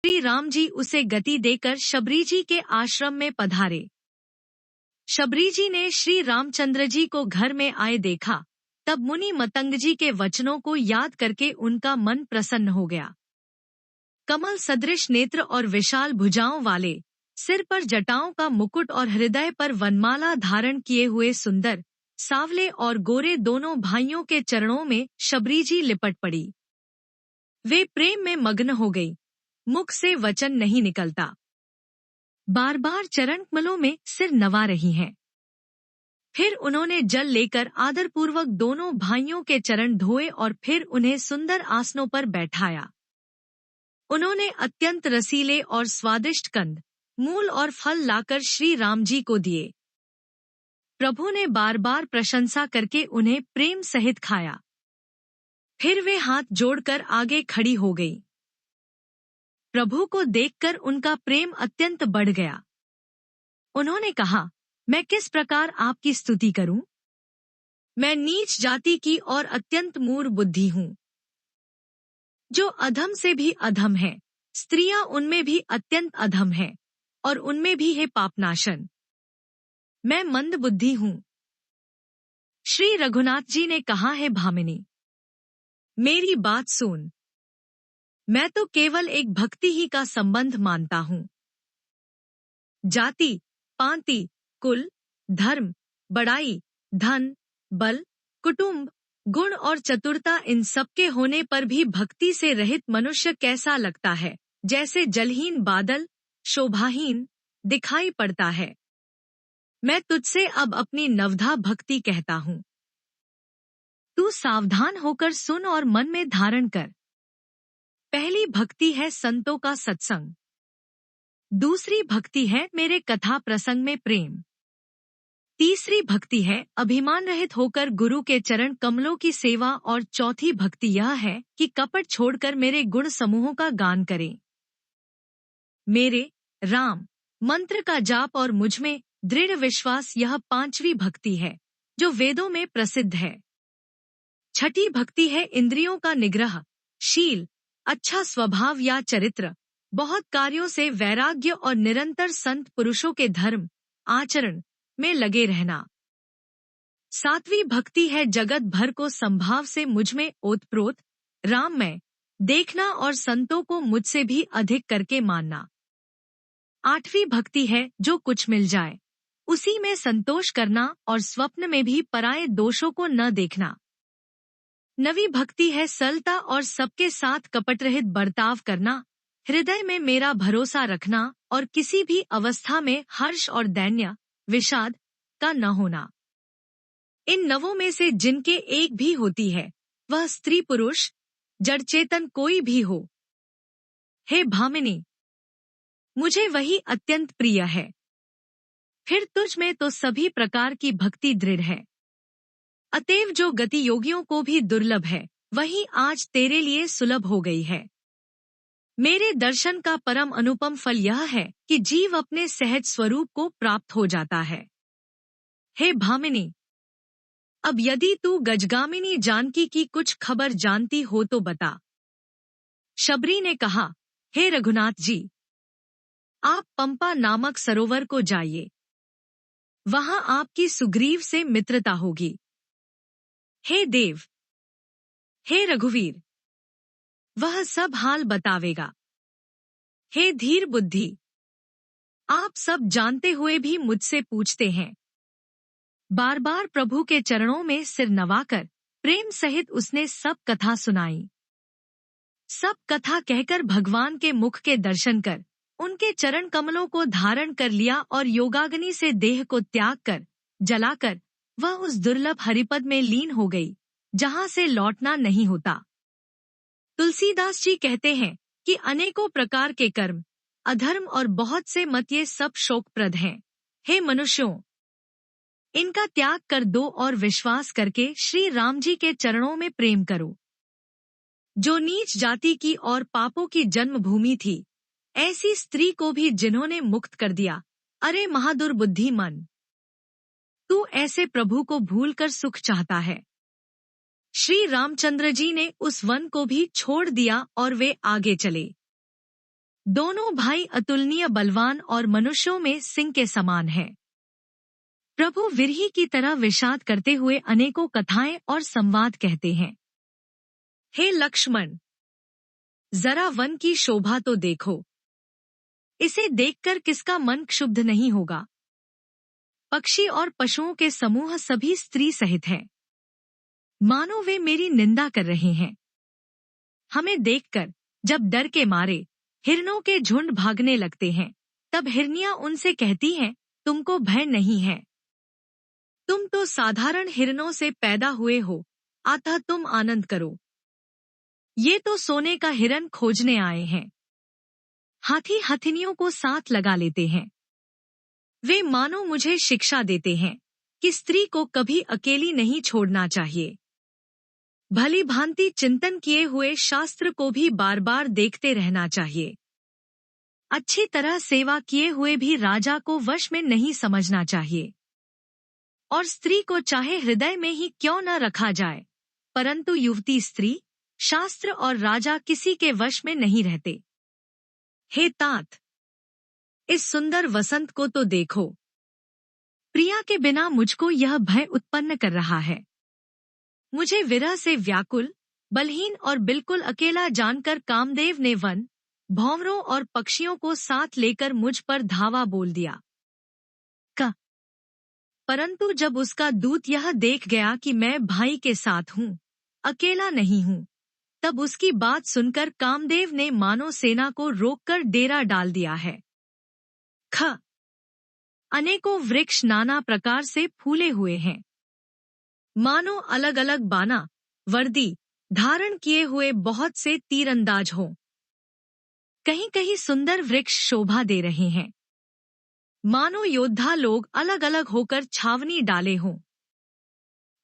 श्री राम जी उसे गति देकर शबरी जी के आश्रम में पधारे। शबरी जी ने श्री रामचंद्र जी को घर में आए देखा, तब मुनि मतंग जी के वचनों को याद करके उनका मन प्रसन्न हो गया। कमल सदृश नेत्र और विशाल भुजाओं वाले, सिर पर जटाओं का मुकुट और हृदय पर वनमाला धारण किए हुए सुंदर, सांवले और गोरे दोनों भाइयों के चरणों में शबरी जी लिपट पड़ी। वे प्रेम में मग्न हो गई, मुख से वचन नहीं निकलता। बार बार चरण कमलों में सिर नवा रही हैं। फिर उन्होंने जल लेकर आदरपूर्वक दोनों भाइयों के चरण धोए और फिर उन्हें सुंदर आसनों पर बैठाया। उन्होंने अत्यंत रसीले और स्वादिष्ट कंद, मूल और फल लाकर श्री राम जी को दिए। प्रभु ने बार बार प्रशंसा करके उन्हें प्रेम सहित खाया। फिर वे हाथ जोड़कर आगे खड़ी हो गई। प्रभु को देखकर उनका प्रेम अत्यंत बढ़ गया। उन्होंने कहा, मैं किस प्रकार आपकी स्तुति करूं? मैं नीच जाति की और अत्यंत मूढ़ बुद्धि हूं, जो अधम से भी अधम है। स्त्रियां उनमें भी अत्यंत अधम है, और उनमें भी है पापनाशन। मैं मंद बुद्धि हूं। श्री रघुनाथ जी ने कहा है, भामिनी, मेरी बात सुन। मैं तो केवल एक भक्ति ही का संबंध मानता हूं। जाति, पांति, कुल, धर्म, बड़ाई, धन, बल, कुटुंब, गुण और चतुरता, इन सबके होने पर भी भक्ति से रहित मनुष्य कैसा लगता है, जैसे जलहीन बादल, शोभाहीन दिखाई पड़ता है। मैं तुझसे अब अपनी नवधा भक्ति कहता हूं। तू सावधान होकर सुन और मन में धारण कर। पहली भक्ति है संतों का सत्संग। दूसरी भक्ति है मेरे कथा प्रसंग में प्रेम। तीसरी भक्ति है अभिमान रहित होकर गुरु के चरण कमलों की सेवा, और चौथी भक्ति यह है कि कपट छोड़कर मेरे गुण समूहों का गान करें। मेरे राम मंत्र का जाप और मुझमें दृढ़ विश्वास, यह पांचवी भक्ति है जो वेदों में प्रसिद्ध है। छठी भक्ति है इंद्रियों का निग्रह, शील, अच्छा स्वभाव या चरित्र, बहुत कार्यों से वैराग्य और निरंतर संत पुरुषों के धर्म आचरण में लगे रहना। सातवीं भक्ति है जगत भर को संभाव से मुझमें ओतप्रोत राम में देखना और संतों को मुझसे भी अधिक करके मानना। आठवीं भक्ति है जो कुछ मिल जाए उसी में संतोष करना और स्वप्न में भी पराये दोषों को न देखना। नवीं भक्ति है सरलता और सबके साथ कपटरहित बर्ताव करना, हृदय में मेरा भरोसा रखना और किसी भी अवस्था में हर्ष और दैन्य विषाद का न होना। इन नवों में से जिनके एक भी होती है, वह स्त्री पुरुष जड़ चेतन कोई भी हो, हे भामिनी, मुझे वही अत्यंत प्रिय है। फिर तुझ में तो सभी प्रकार की भक्ति दृढ़ है। अतएव जो गति योगियों को भी दुर्लभ है, वही आज तेरे लिए सुलभ हो गई है। मेरे दर्शन का परम अनुपम फल यह है कि जीव अपने सहज स्वरूप को प्राप्त हो जाता है। हे भामिनी, अब यदि तू गजगामिनी जानकी की कुछ खबर जानती हो तो बता। शबरी ने कहा, हे रघुनाथ जी, आप पंपा नामक सरोवर को जाइए। वहां आपकी सुग्रीव से मित्रता होगी। हे देव, हे रघुवीर, वह सब हाल बतावेगा। हे धीर बुद्धि, आप सब जानते हुए भी मुझसे पूछते हैं। बार बार प्रभु के चरणों में सिर नवाकर प्रेम सहित उसने सब कथा सुनाई। सब कथा कहकर भगवान के मुख के दर्शन कर उनके चरण कमलों को धारण कर लिया और योगाग्नि से देह को त्याग कर जलाकर वह उस दुर्लभ हरिपद में लीन हो गई, जहां से लौटना नहीं होता। तुलसीदास जी कहते हैं कि अनेकों प्रकार के कर्म, अधर्म और बहुत से मत ये सब शोकप्रद हैं। हे मनुष्यों, इनका त्याग कर दो और विश्वास करके श्री राम जी के चरणों में प्रेम करो। जो नीच जाति की और पापों की जन्मभूमि थी, ऐसी स्त्री को भी जिन्होंने मुक्त कर दिया। अरे महादुर्बुद्धि मन, तू ऐसे प्रभु को भूलकर सुख चाहता है। श्री रामचंद्र जी ने उस वन को भी छोड़ दिया और वे आगे चले। दोनों भाई अतुलनीय बलवान और मनुष्यों में सिंह के समान हैं। प्रभु विरही की तरह विषाद करते हुए अनेकों कथाएं और संवाद कहते हैं। हे लक्ष्मण, जरा वन की शोभा तो देखो। इसे देखकर किसका मन क्षुब्ध नहीं होगा। पक्षी और पशुओं के समूह सभी स्त्री सहित हैं। मानो वे मेरी निंदा कर रहे हैं। हमें देखकर जब डर के मारे हिरणों के झुंड भागने लगते हैं, तब हिरनियां उनसे कहती हैं, तुमको भय नहीं है। तुम तो साधारण हिरणों से पैदा हुए हो, अतः तुम आनंद करो। ये तो सोने का हिरन खोजने आए हैं। हाथी हथिनियों को साथ लगा लेते हैं। वे मानो मुझे शिक्षा देते हैं कि स्त्री को कभी अकेली नहीं छोड़ना चाहिए। भली भांति चिंतन किए हुए शास्त्र को भी बार बार देखते रहना चाहिए। अच्छी तरह सेवा किए हुए भी राजा को वश में नहीं समझना चाहिए। और स्त्री को चाहे हृदय में ही क्यों न रखा जाए, परंतु युवती स्त्री, शास्त्र और राजा किसी के वश में नहीं रहते। हे तात, इस सुंदर वसंत को तो देखो। प्रिया के बिना मुझको यह भय उत्पन्न कर रहा है। मुझे विरह से व्याकुल, बलहीन और बिल्कुल अकेला जानकर कामदेव ने वन, भौंवरों और पक्षियों को साथ लेकर मुझ पर धावा बोल दिया। परंतु जब उसका दूत यह देख गया कि मैं भाई के साथ हूँ, अकेला नहीं हूँ, तब उसकी बात सुनकर कामदेव ने मानो सेना को रोककर डेरा डाल दिया है। अनेकों वृक्ष नाना प्रकार से फूले हुए हैं। मानो अलग अलग बाना, वर्दी धारण किए हुए बहुत से तीरंदाज हों। कहीं कहीं सुंदर वृक्ष शोभा दे रहे हैं। मानो योद्धा लोग अलग अलग होकर छावनी डाले हों।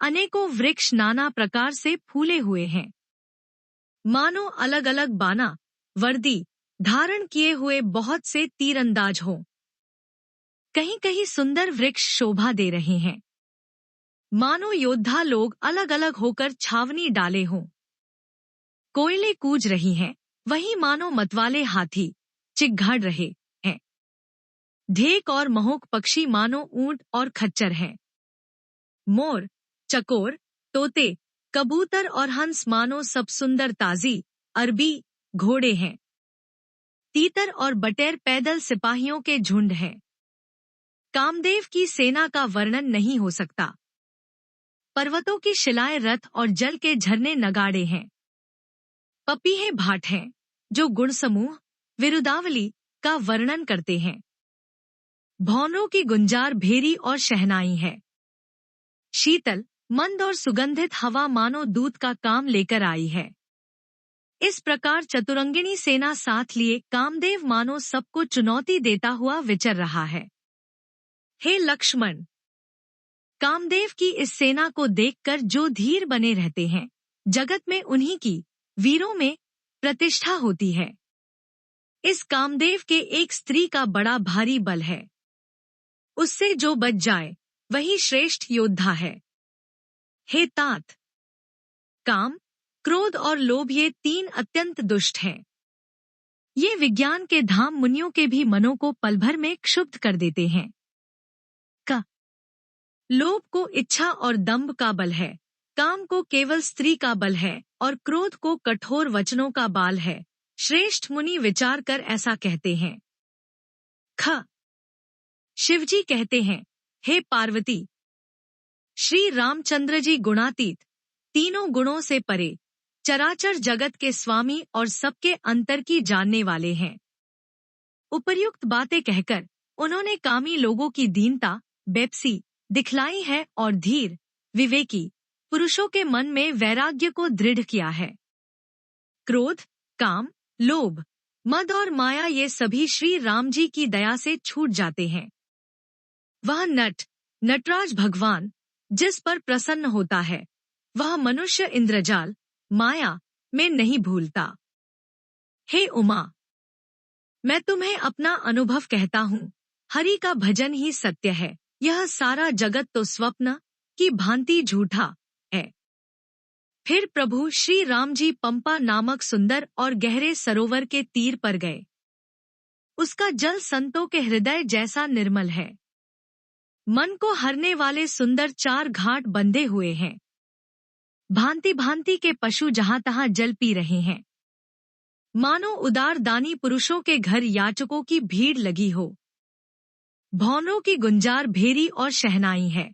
अनेकों वृक्ष नाना प्रकार से फूले हुए हैं। मानो अलग अलग बाना, वर्दी धारण किए हुए बहुत से तीरंदाज हों। कहीं कहीं सुंदर वृक्ष शोभा दे रहे हैं। मानो योद्धा लोग अलग अलग होकर छावनी डाले हों। कोयले कूज रही हैं, वहीं मानो मतवाले हाथी चिघाड़ रहे हैं। ढेक और महोक पक्षी मानो ऊंट और खच्चर हैं। मोर, चकोर, तोते, कबूतर और हंस मानो सब सुंदर ताजी अरबी घोड़े हैं। तीतर और बटेर पैदल सिपाहियों के झुंड हैं। कामदेव की सेना का वर्णन नहीं हो सकता। पर्वतों की शिलाएं रथ और जल के झरने नगाड़े हैं। पपीहे भाट हैं, जो गुण समूह विरुदावली का वर्णन करते हैं। भौंरों की गुंजार भेरी और शहनाई है। शीतल, मंद और सुगंधित हवा मानो दूत का काम लेकर आई है। इस प्रकार चतुरंगिणी सेना साथ लिए कामदेव मानो सबको चुनौती देता हुआ विचर रहा है। हे लक्ष्मण, कामदेव की इस सेना को देखकर जो धीर बने रहते हैं, जगत में उन्हीं की वीरों में प्रतिष्ठा होती है। इस कामदेव के एक स्त्री का बड़ा भारी बल है। उससे जो बच जाए वही श्रेष्ठ योद्धा है। हे तात, काम, क्रोध और लोभ ये तीन अत्यंत दुष्ट हैं। ये विज्ञान के धाम मुनियों के भी मनों को पल भर में क्षुब्ध कर देते हैं। लोभ को इच्छा और दंभ का बल है, काम को केवल स्त्री का बल है और क्रोध को कठोर वचनों का बाल है। श्रेष्ठ मुनि विचार कर ऐसा कहते हैं। शिवजी कहते हैं, हे पार्वती, श्री रामचंद्र जी गुणातीत, तीनों गुणों से परे, चराचर जगत के स्वामी और सबके अंतर की जानने वाले हैं। उपर्युक्त बातें कहकर उन्होंने कामी लोगों की दीनता, बेपसी दिखलाई है और धीर, विवेकी पुरुषों के मन में वैराग्य को दृढ़ किया है। क्रोध, काम, लोभ, मद और माया ये सभी श्री राम जी की दया से छूट जाते हैं। वह नटराज भगवान जिस पर प्रसन्न होता है, वह मनुष्य इंद्रजाल, माया में नहीं भूलता। हे उमा, मैं तुम्हें अपना अनुभव कहता हूँ, हरि का भजन ही सत्य है। यह सारा जगत तो स्वप्न की भांति झूठा है। फिर प्रभु श्री राम जी पंपा नामक सुंदर और गहरे सरोवर के तीर पर गए। उसका जल संतों के हृदय जैसा निर्मल है। मन को हरने वाले सुंदर 4 घाट बंधे हुए हैं। भांति भांति के पशु जहां तहां जल पी रहे हैं। मानो उदार दानी पुरुषों के घर याचकों की भीड़ लगी हो। भौरों की गुंजार भेरी और शहनाई है।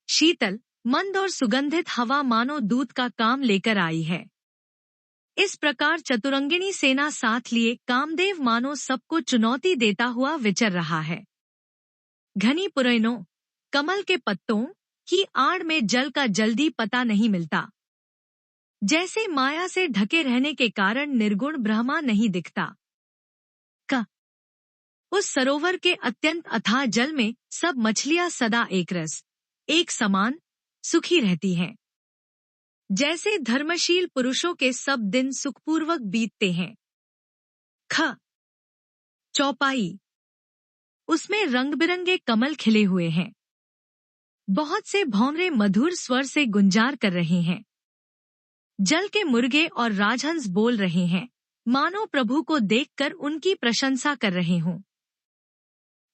शीतल, मंद और सुगंधित हवा मानो दूत का काम लेकर आई है। इस प्रकार चतुरंगिनी सेना साथ लिए कामदेव मानो सबको चुनौती देता हुआ विचर रहा है। घनी पुरैनों, कमल के पत्तों की आड़ में जल का जल्दी पता नहीं मिलता। जैसे माया से ढके रहने के कारण निर्गुण ब्रह्मा नहीं दिखता। उस सरोवर के अत्यंत अथाह जल में सब मछलियां सदा एक रस, एक समान सुखी रहती हैं। जैसे धर्मशील पुरुषों के सब दिन सुखपूर्वक बीतते हैं। चौपाई, उसमें रंग बिरंगे कमल खिले हुए हैं। बहुत से भौंरे मधुर स्वर से गुंजार कर रहे हैं। जल के मुर्गे और राजहंस बोल रहे हैं, मानो प्रभु को देखकर उनकी प्रशंसा कर रहे हों।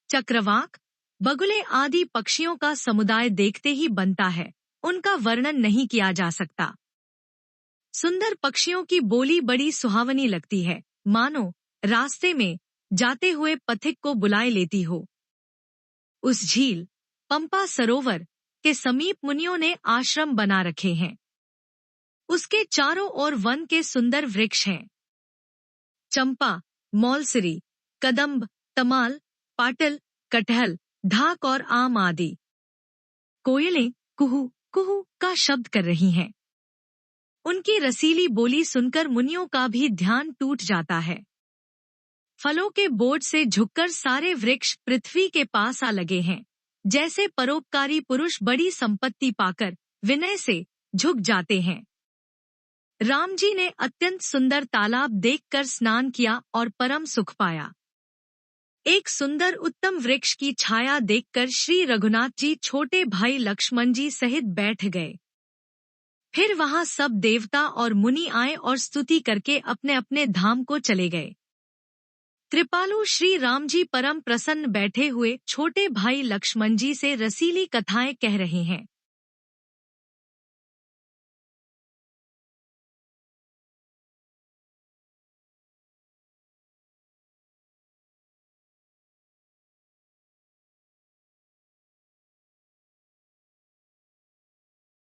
चक्रवाक, बगुले आदि पक्षियों का समुदाय देखते ही बनता है, उनका वर्णन नहीं किया जा सकता। सुंदर पक्षियों की बोली बड़ी सुहावनी लगती है, मानो रास्ते में जाते हुए पथिक को बुलाए लेती हो। उस झील, पंपा सरोवर के समीप मुनियों ने आश्रम बना रखे हैं। उसके चारों ओर वन के सुंदर वृक्ष हैं। चंपा, मौलसिरी, कदम्ब, तमाल, पाटिल, कटहल, ढाक और आम आदि। कोयलें कुहू कुहू का शब्द कर रही हैं। उनकी रसीली बोली सुनकर मुनियों का भी ध्यान टूट जाता है। फलों के बोझ से झुककर सारे वृक्ष पृथ्वी के पास आ लगे हैं। जैसे परोपकारी पुरुष बड़ी संपत्ति पाकर विनय से झुक जाते हैं। राम जी ने अत्यंत सुंदर तालाब देखकर स्नान किया और परम सुख पाया। एक सुंदर उत्तम वृक्ष की छाया देखकर श्री रघुनाथ जी छोटे भाई लक्ष्मण जी सहित बैठ गए। फिर वहां सब देवता और मुनि आए और स्तुति करके अपने अपने धाम को चले गए। कृपालु श्री राम जी परम प्रसन्न बैठे हुए छोटे भाई लक्ष्मण जी से रसीली कथाएं कह रहे हैं।